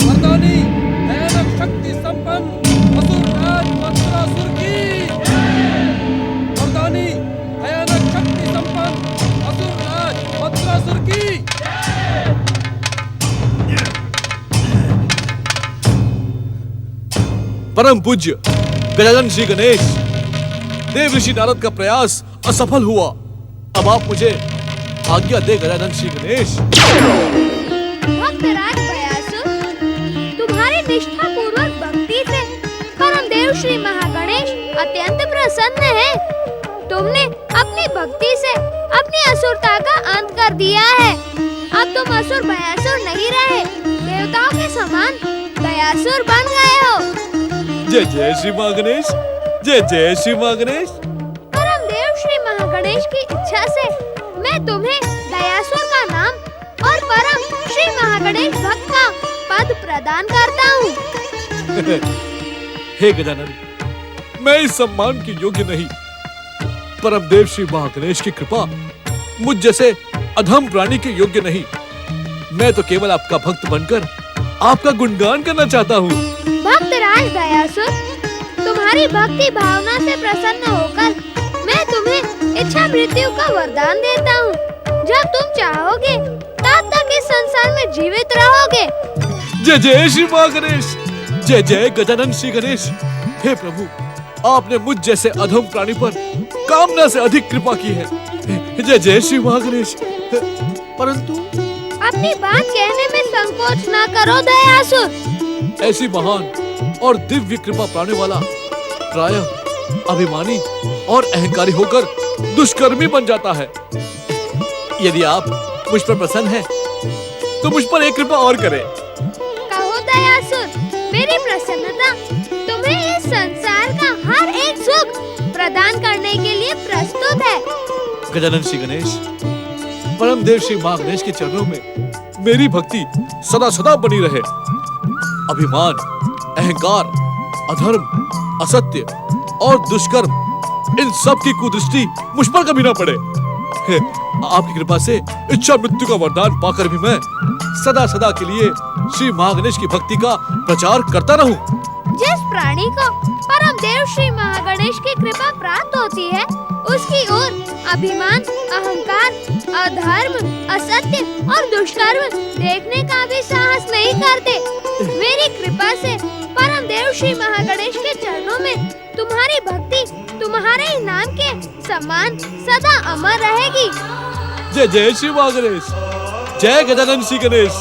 वरदानी भयानक शक्ति संपन्न असुरराज मत्सरासुर की। वरदानी भयानक शक्ति संपन्न असुरराज मत्सरासुर की। परम पूज्य गजानन श्री गणेश, देव ऋषि नारद का प्रयास असफल हुआ। अब आप मुझे आज्ञा दे गजानन श्री गणेश। भक्तराज भयासुर, तुम्हारी निष्ठा पूर्वक भक्ति से परम देव श्री महागणेश अत्यंत प्रसन्न है। तुमने अपनी भक्ति से अपनी असुरता का अंत कर दिया है। अब तुम असुर भयासुर नहीं रहे, देवताओं के समान दयासुर बन गए हो। जय जय श्री महागणेश, जय जय श्री महागणेश। परम देव श्री महागणेश की इच्छा से मैं तुम्हें दयासुर का नाम और परम श्री महागणेश भक्त का पद प्रदान करता हूँ। हे गजानन, मैं इस सम्मान के योग्य नहीं। परम देव श्री महागणेश की कृपा मुझ जैसे अधम प्राणी के योग्य नहीं। मैं तो केवल आपका भक्त बनकर आपका गुणगान करना चाहता हूँ। भक्तराज दयासुर, तुम्हारी भक्ति भावना से प्रसन्न होकर मैं तुम्हें इच्छा मृत्यु का वरदान देता हूँ। जब तुम चाहोगे तब तक इस संसार में जीवित रहोगे। जय जय श्री महागणेश, जय जय गजानन श्री गणेश। हे प्रभु, आपने मुझ जैसे अधम प्राणी पर कामना से अधिक कृपा की है। जय जय श्री महागणेश। परंतु अपनी बात कहने में संकोच न करो दयासुर। ऐसी महान और दिव्य कृपा पाने वाला प्रायः अभिमानी और अहंकारी होकर दुष्कर्मी बन जाता है। यदि आप मुझ पर प्रसन्न हैं, तो मुझ पर एक कृपा और करें। कहो दयासुर, मेरी प्रसन्नता तुम्हें इस संसार का हर एक सुख प्रदान करने के लिए प्रस्तुत है। गजानन श्री गणेश, परम देव श्री महागणेश के चरणों में मेरी भक्ति सदा सदा बनी रहे। अभिमान, अहंकार, अधर्म, असत्य और दुष्कर्म, इन सब की कुदृष्टि मुझ पर कभी ना पड़े। आपकी कृपा से इच्छा मृत्यु का वरदान पाकर भी मैं सदा सदा के लिए श्री महागणेश की भक्ति का प्रचार करता रहूं। जिस प्राणी को परम देव श्री महागणेश की कृपा प्राप्त होती है, उसकी ओर अभिमान, अहंकार, अधर्म, असत्य और दुष्कर्म देखने का भी साहस नहीं करते। मेरी कृपा से परम देव श्री महागणेश के चरणों में तुम्हारी भक्ति तुम्हारे ही नाम के समान सदा अमर रहेगी। जय जय श्री महागणेश, जय गजानन श्री गणेश।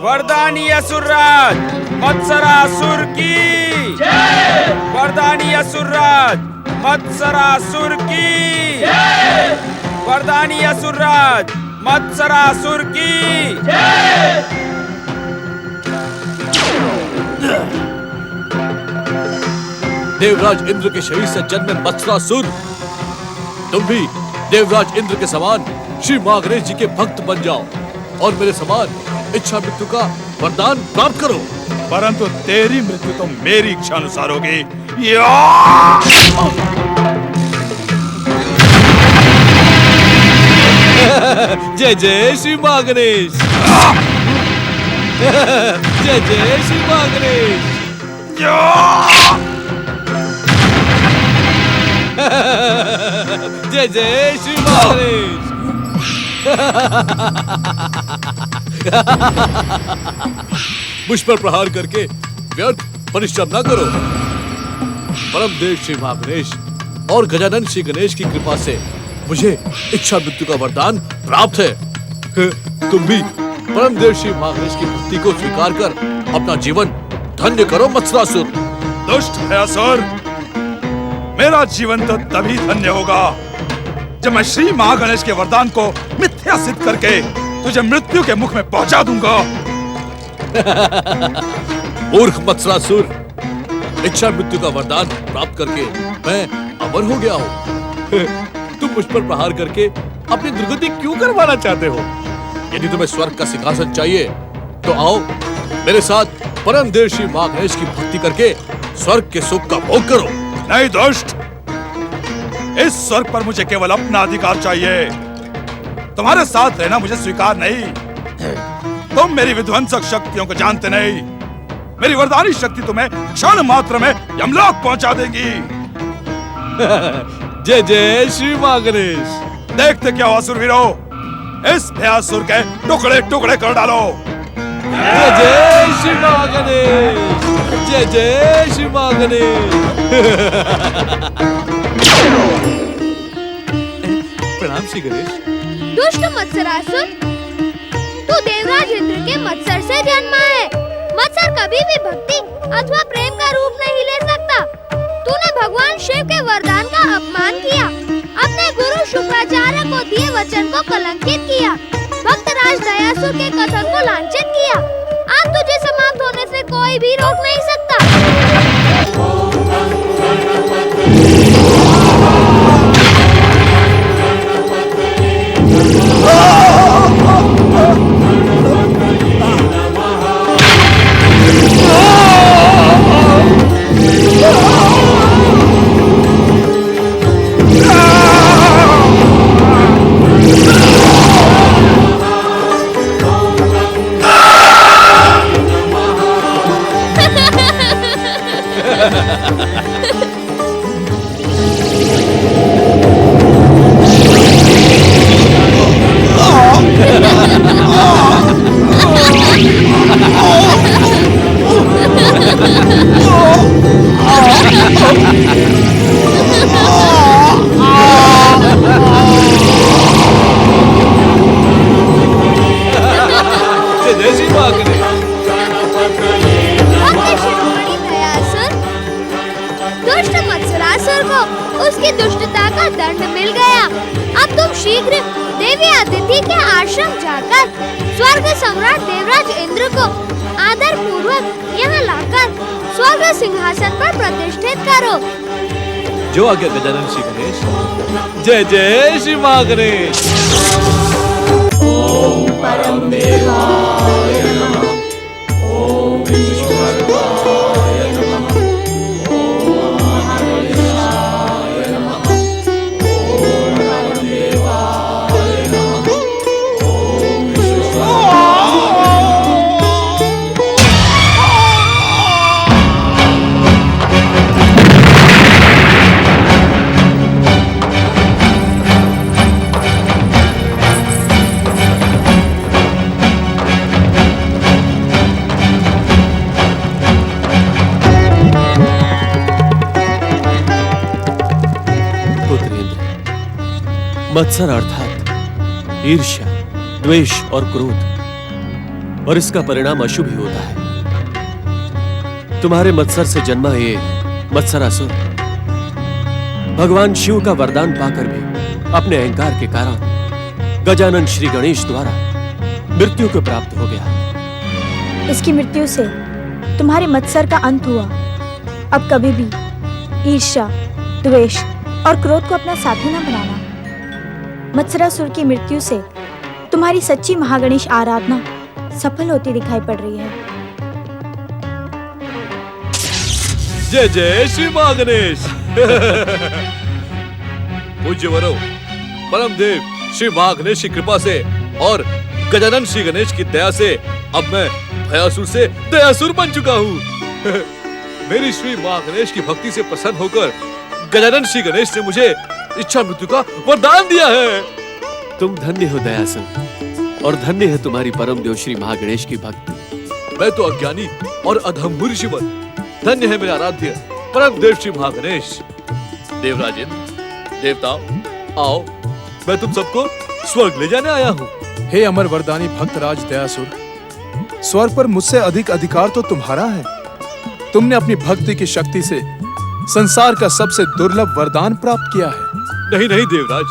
वरदानी असुरराज मत्सरासुर की जय। वरदानी असुरराज मत्सरासुर की जय। वरदानी असुरराज मत्सरासुर की जय। देवराज इंद्र के शरीर से जन्मे मत्सरासुर, तुम भी देवराज इंद्र के समान श्री महागणेश जी के भक्त बन जाओ और मेरे समान इच्छा मृत्यु का वरदान प्राप्त करो। परंतु तेरी मृत्यु तो मेरी इच्छा अनुसार होगी। जय जय श्री महागणेश। जय जय श्री महागणेश। जय जय श्री महागणेश। मुझ पर प्रहार करके व्यर्थ परिश्रम न करो। परम देव श्री महागणेश और गजानन श्री गणेश की कृपा से मुझे इच्छा मृत्यु का वरदान प्राप्त है। तुम भी परम देव श्री महागणेश की भक्ति को स्वीकार कर अपना जीवन धन्य करो मत्सरासुर। दुष्ट भयासुर, मेरा जीवन तो तभी धन्य होगा जब मैं श्री महागणेश के वरदान को मिथ्या सिद्ध करके तुझे मृत्यु के मुख में पहुंचा दूंगा। मूर्ख मत्सरासुर, इच्छा मृत्यु का वरदान प्राप्त करके मैं अमर हो गया हूँ। तुम मुझ पर प्रहार करके अपनी दुर्गति क्यों करवाना चाहते हो? यदि तुम्हें स्वर्ग का सिंहासन चाहिए तो आओ मेरे साथ परम देव श्री महागणेश की भक्ति करके स्वर्ग के सुख का भोग करो। नहीं दुष्ट, इस स्वर्ग पर मुझे केवल अपना अधिकार चाहिए। तुम्हारे साथ रहना मुझे स्वीकार नहीं। तुम मेरी विध्वंसक शक्तियों को जानते नहीं। मेरी वरदानी शक्ति तुम्हें क्षण मात्र में यमलोक पहुंचा देगी। जय जय श्री मां गणेश। देखते क्या हो असुरवीरों, इस भयासुर के टुकड़े टुकड़े कर डालो। जय जय श्री मां गणेश, जय जय श्री मां गणेश। प्रणाम श्री गणेश। दुष्ट मत्सरासुर, तू देवराज इंद्र के मत्सर से जन्मा है। मत्सर कभी भी भक्ति अथवा प्रेम का रूप नहीं ले सकता। तूने भगवान शिव के वरदान का अपमान किया, अपने गुरु शुक्राचार्य को दिए वचन को कलंकित किया, भक्तराज दयासुर के कथन को लांछित किया। आज तुझे समाप्त होने से कोई भी रोक नहीं सकता। दुष्ट मत्सरासुर को उसकी दुष्टता का दंड मिल गया। अब तुम शीघ्र देवी अदिति के आश्रम जाकर स्वर्ग सम्राट देवराज इंद्र को आदर पूर्वक यहाँ लाकर स्वर्ग सिंहासन पर प्रतिष्ठित करो। जो आज्ञा गजानन श्री गणेश। जय जय श्री मां गणेश। ओम परम देवाय नमः। ओम विश्वकर्माय नमः। ओम महागणेशाय नमः। ओम परम देवाय नमः। ओम विश्वकर्माय मत्सर अर्थात ईर्ष्या, द्वेष और क्रोध, और इसका परिणाम अशुभ ही होता है। तुम्हारे मत्सर से जन्मा ये मत्सरासुर भगवान शिव का वरदान पाकर भी अपने अहंकार के कारण गजानन श्री गणेश द्वारा मृत्यु को प्राप्त हो गया। इसकी मृत्यु से तुम्हारे मत्सर का अंत हुआ। अब कभी भी ईर्ष्या, द्वेष और क्रोध को अपना साथी न बनाना। मत्सरासुर की मृत्यु से तुम्हारी सच्ची महागणेश आराधना सफल होती दिखाई पड़ रही है। जय जय श्री मां गणेश। पूज्य वरो, परम देव श्री मां गणेश की कृपा से और गजानन श्री गणेश की दया से अब मैं भयासुर से दयासुर बन चुका हूँ। मेरी श्री मां गणेश की भक्ति से प्रसन्न होकर गजानन श्री गणेश ने मुझे इच्छा मृत्यु का वरदान दिया है। तुम धन्य हो दयासुर, और धन्य है तुम्हारी परम देव श्री महागणेश की भक्ति। मैं तो अज्ञानी और अधम ऋषिवर, धन्य है मेरा आराध्य परम देव श्री महागणेश। देवराजेंद्र, देवताओं, आओ, मैं तुम सबको स्वर्ग ले जाने आया हूँ। हे अमर वरदानी भक्तराज दयासुर, स्वर्ग पर मुझसे अधिक अधिकार तो तुम्हारा है। तुमने अपनी भक्ति की शक्ति से संसार का सबसे दुर्लभ वरदान प्राप्त किया है। नहीं नहीं देवराज,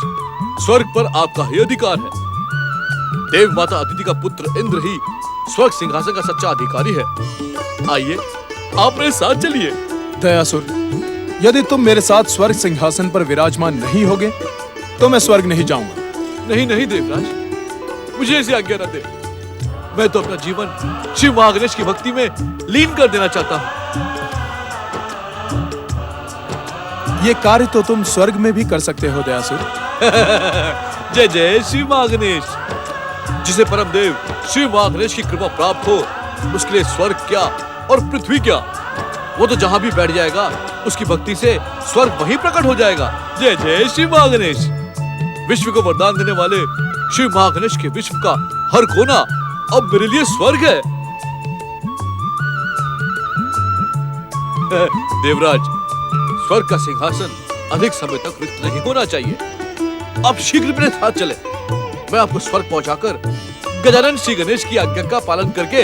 स्वर्ग पर आपका ही अधिकार है। देव माता अदिति का पुत्र इंद्र ही स्वर्ग सिंहासन का सच्चा अधिकारी है। आइए, आप मेरे साथ चलिए। दयासुर, यदि तुम मेरे साथ स्वर्ग सिंहासन पर विराजमान नहीं होगे तो मैं स्वर्ग नहीं जाऊंगा। नहीं नहीं देवराज, मुझे ऐसी आज्ञा न दे। मैं तो अपना जीवन शिव महागणेश की भक्ति में लीन कर देना चाहता हूँ। ये कार्य तो तुम स्वर्ग में भी कर सकते हो दयासुर। जय जय श्री महागणेश। जिसे परम देव श्री महागणेश की कृपा प्राप्त हो, उसके लिए स्वर्ग क्या, और पृथ्वी क्या, वो तो जहां भी बैठ जाएगा उसकी भक्ति से स्वर्ग वहीं प्रकट हो जाएगा। जय जय श्री महागणेश। विश्व को वरदान देने वाले श्री महागणेश के विश्व का हर कोना अब मेरे लिए स्वर्ग है। देवराज, स्वर्ग का सिंहासन अधिक समय तक रिक्त नहीं होना चाहिए। आप शीघ्र मेरे साथ चले। मैं आपको स्वर्ग पहुंचाकर गजानन श्री गणेश की आज्ञा का पालन करके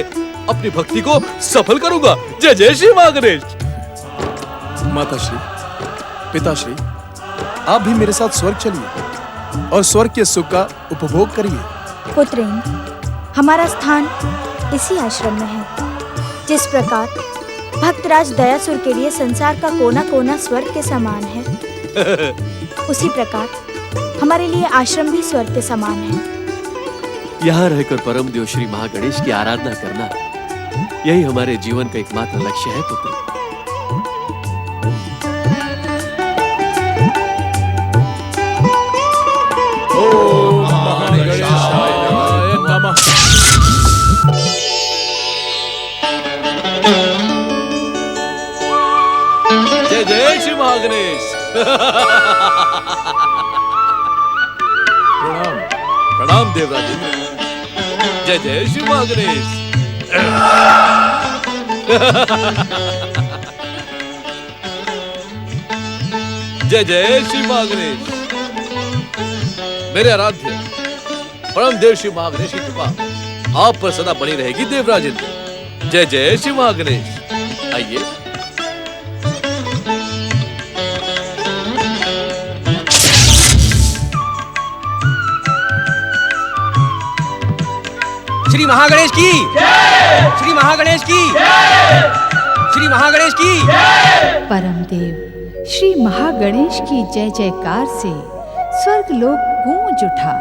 अपनी भक्ति को सफल करूंगा। जय जय श्री महागणेश। माताश्री, पिताश्री, आप भी मेरे साथ स्वर्ग चलिए और स्वर्ग के सुख का उपभोग करिए। पुत्रेन, हमारा स्थान इसी आश्रम में है। जिस प्रकार भक्तराज दयासुर के लिए संसार का कोना कोना स्वर्ग के समान है, उसी प्रकार हमारे लिए आश्रम भी स्वर्ग के समान है। यहाँ रहकर परम देव श्री महागणेश की आराधना करना, यही हमारे जीवन का एकमात्र लक्ष्य है पुत्र। ओम महागणेशाय नमः। जय जय श्री महागणेश। प्रणाम। प्रणाम देवराज। जय जय श्री महागणेश। जय जय श्री महागणेश। मेरे आराध्य परम देव श्री महागणेश की कृपा आप पर सदा बनी रहेगी देवराजेंद्र। जय जय श्री महागणेश। आइए। श्री महागणेश की, श्री महागणेश की, श्री महागणेश की। परमदेव श्री महागणेश की जय जयकार से स्वर्गलोक गूंज उठा।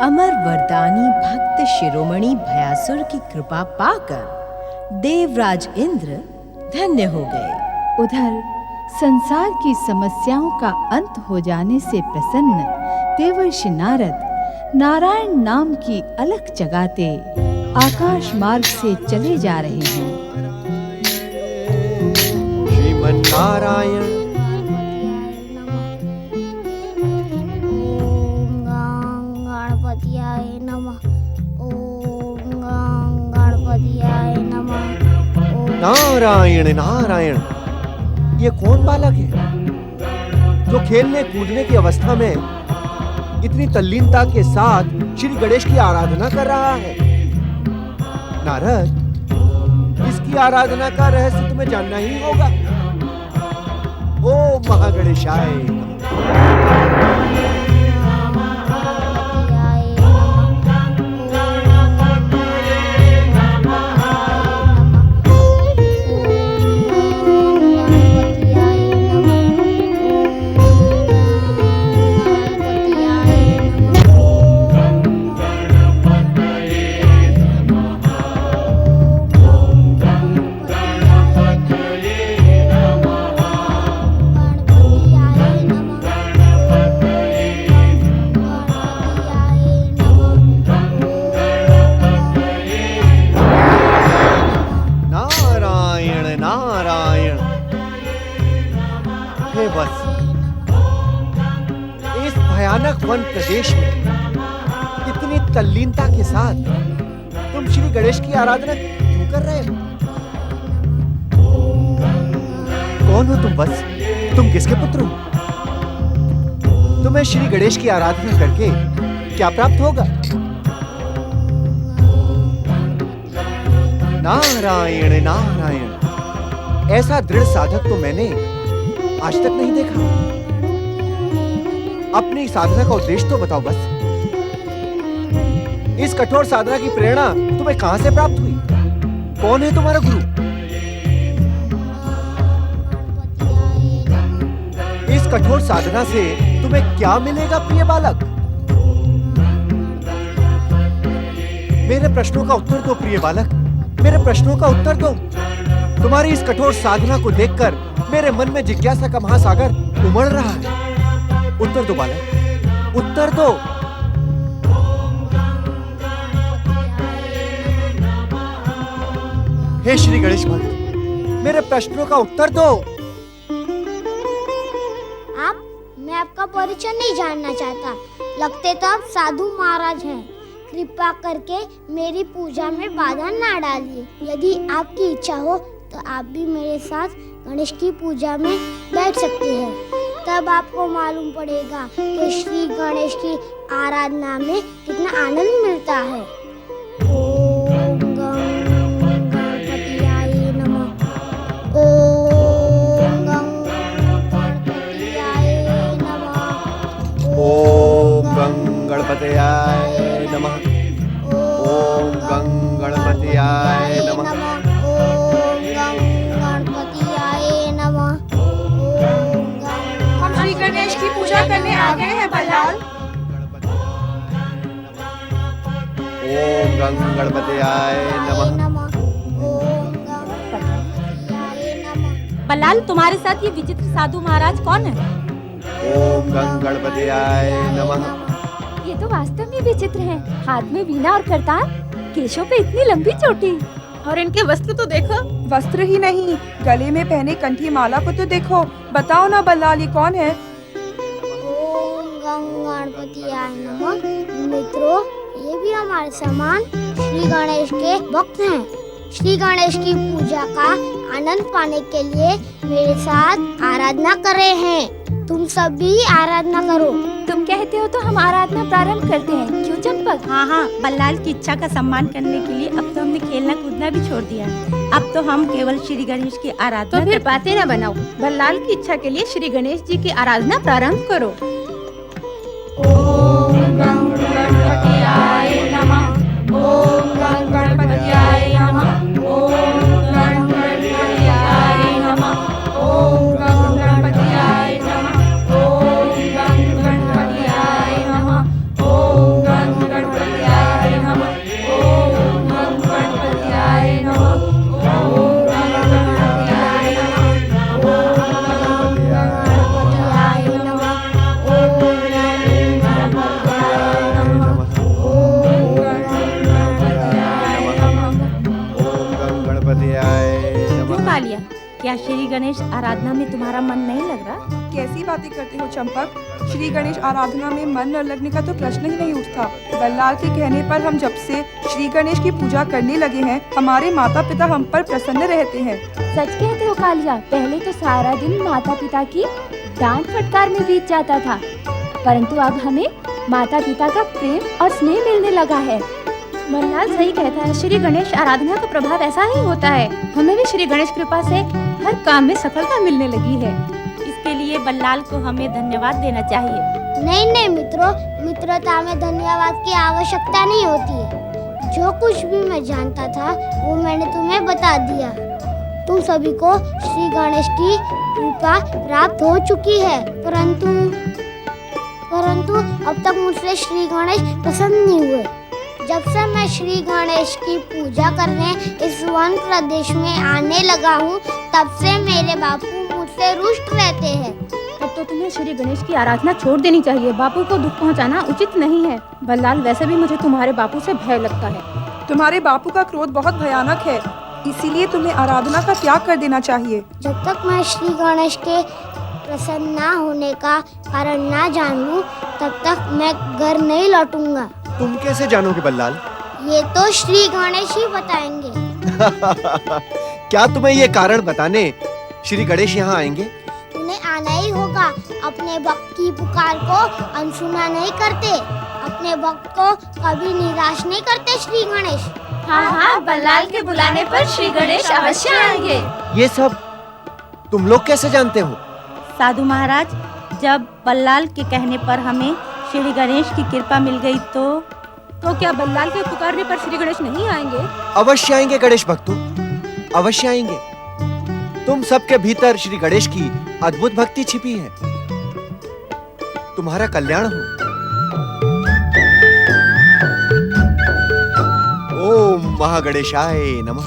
अमर वरदानी भक्त शिरोमणि भयासुर की कृपा पाकर देवराज इंद्र धन्य हो गए। उधर संसार की समस्याओं का अंत हो जाने से प्रसन्न देवर्षि नारद नारायण नाम की अलख जगाते आकाश मार्ग से चले जा रहे हैं। श्रीमन नारायण। ओम गणपतियाय नमः। ओम गणपतियाय नमः। नारायण नारायण। ये कौन बालक है जो खेलने कूदने की अवस्था में इतनी तल्लीनता के साथ श्री गणेश की आराधना कर रहा है? नारद, इसकी आराधना का रहस्य तुम्हें जानना ही होगा। ओम महागणेशाय वन प्रदेश में इतनी तल्लीनता के साथ तुम श्री गणेश की आराधना क्यों कर रहे हो? कौन हो तुम? बस तुम किसके पुत्र हो? तुम्हें श्री गणेश की आराधना करके क्या प्राप्त होगा? नारायण नारायण। ऐसा दृढ़ साधक तो मैंने आज तक नहीं देखा। अपनी साधना का उद्देश्य तो बताओ बस। इस कठोर साधना की प्रेरणा तुम्हें कहां से प्राप्त हुई? कौन है तुम्हारा गुरु? इस कठोर साधना से तुम्हें क्या मिलेगा प्रिय बालक? मेरे प्रश्नों का उत्तर दो प्रिय बालक, मेरे प्रश्नों का उत्तर दो। तुम्हारी इस कठोर साधना को देखकर मेरे मन में जिज्ञासा का महासागर उमड़ रहा है। उत्तर दो बालक, उत्तर दो। हे श्री गणेश भक्त, मेरे प्रश्नों का उत्तर दो। मैं आपका परिचय नहीं जानना चाहता। लगते तो आप साधु महाराज हैं। कृपा करके मेरी पूजा में बाधा ना डालिए। यदि आपकी इच्छा हो तो आप भी मेरे साथ गणेश की पूजा में बैठ सकते हैं। तब आपको मालूम पड़ेगा कि श्री गणेश की आराधना में कितना आनंद मिलता है। ओम गं गणपतियाय नमः। ओम गं गणपतियाय नमः। ओम गं गणपतयाय नमः। ओम गं गणपतयाय नमः। ओम गं गणपतियाय नमः। हम श्री गणेश की पूजा करने आ गए हैं बल्लाल। ओम गं गणपतयाय नमः। बल्लाल, तुम्हारे साथ ये विचित्र साधु महाराज कौन है? ओम गं गणपतयाय नमः। ये तो वास्तव में विचित्र है। हाथ में वीणा और करतार, केशों पे इतनी लंबी चोटी, और इनके वस्त्र तो देखो। वस्त्र ही नहीं, गले में पहने कंठी माला को तो देखो। बताओ ना बल्लाल, ये कौन है? ओम गं गणपतियाय नमः। मित्रों, ये भी हमारे समान श्री गणेश के भक्त हैं। श्री गणेश की पूजा का आनंद पाने के लिए मेरे साथ आराधना कर रहे हैं। तुम सब भी आराधना करो। तुम कहते हो तो हम आराधना प्रारंभ करते हैं, क्यों चंपक? हाँ हाँ, बल्लाल की इच्छा का सम्मान करने के लिए अब तो हमने खेलना कूदना भी छोड़ दिया है। अब तो हम केवल श्री गणेश की आराधना। तो फिर बातें न बनाओ। बल्लाल की इच्छा के लिए श्री गणेश जी की आराधना प्रारंभ करो। ओम गं गणपतियाय नमः। ओम गं गणपतियाय नमः। ओम गं गणपतियाय नमः। ओम गं गणपतियाय नमः। ओम गं गणपतियाय नमः। ओम गं गणपतियाय नमः। ओम गं गणपतियाय नमः। ओम गं गणपतियाय नमः। ओम गणपतियाय नमः। ओम क्यों कालिया, क्या श्री गणेश आराधना में तुम्हारा मन नहीं लग रहा? कैसी बातें करते हो चंपक? श्री गणेश आराधना में मन न लगने का तो प्रश्न ही नहीं उठता। बल्लाल के कहने पर हम जब से श्री गणेश की पूजा करने लगे हैं, हमारे माता पिता हम पर प्रसन्न रहते हैं। सच कहते हो कालिया, पहले तो सारा दिन माता पिता की डांट फटकार में बीत जाता था, परंतु अब हमें माता पिता का प्रेम और स्नेह मिलने लगा है। बल्लाल सही कहता है, श्री गणेश आराधना का प्रभाव ऐसा ही होता है। हमें भी श्री गणेश कृपा से हर काम में सफलता मिलने लगी है। इसके लिए बल्लाल को हमें धन्यवाद देना चाहिए। नहीं मित्रों, मित्रता में धन्यवाद की आवश्यकता नहीं होती है। जो कुछ भी मैं जानता था वो मैंने तुम्हें बता दिया। तुम सभी को श्री गणेश की कृपा प्राप्त हो चुकी है, परंतु अब तक मुझसे श्री गणेश प्रसन्न नहीं हुए। जब से मैं श्री गणेश की पूजा करने इस वन प्रदेश में आने लगा हूँ, तब से मेरे बापू मुझसे रुष्ट रहते हैं। अब तो तुम्हें श्री गणेश की आराधना छोड़ देनी चाहिए। बापू को दुख पहुंचाना उचित नहीं है। बल्लाल, वैसे भी मुझे तुम्हारे बापू से भय लगता है। तुम्हारे बापू का क्रोध बहुत भयानक है, इसीलिए तुम्हें आराधना का त्याग कर देना चाहिए। जब तक मैं श्री गणेश के प्रसन्न न होने का कारण ना जान लूं, तब तक मैं घर नहीं लौटूंगा। तुम कैसे जानोगे बल्लाल? ये तो श्री गणेश ही बताएंगे। क्या तुम्हें ये कारण बताने श्री गणेश यहाँ आएंगे? उन्हें आना ही होगा। अपने भक्त की पुकार को अनसुना नहीं करते, अपने भक्त को कभी निराश नहीं करते श्री गणेश। हाँ, बल्लाल के बुलाने पर श्री गणेश अवश्य आएंगे। ये सब तुम लोग कैसे जानते हो? साधु महाराज, जब बल्लाल के कहने पर हमें श्री गणेश की कृपा मिल गई तो क्या बल्लाल के पुकारने पर श्री गणेश नहीं आएंगे? अवश्य आएंगे गणेश भक्तों, अवश्य आएंगे। तुम सबके भीतर श्री गणेश की अद्भुत भक्ति छिपी है। तुम्हारा कल्याण हो। ओम महागणेशाय नमः।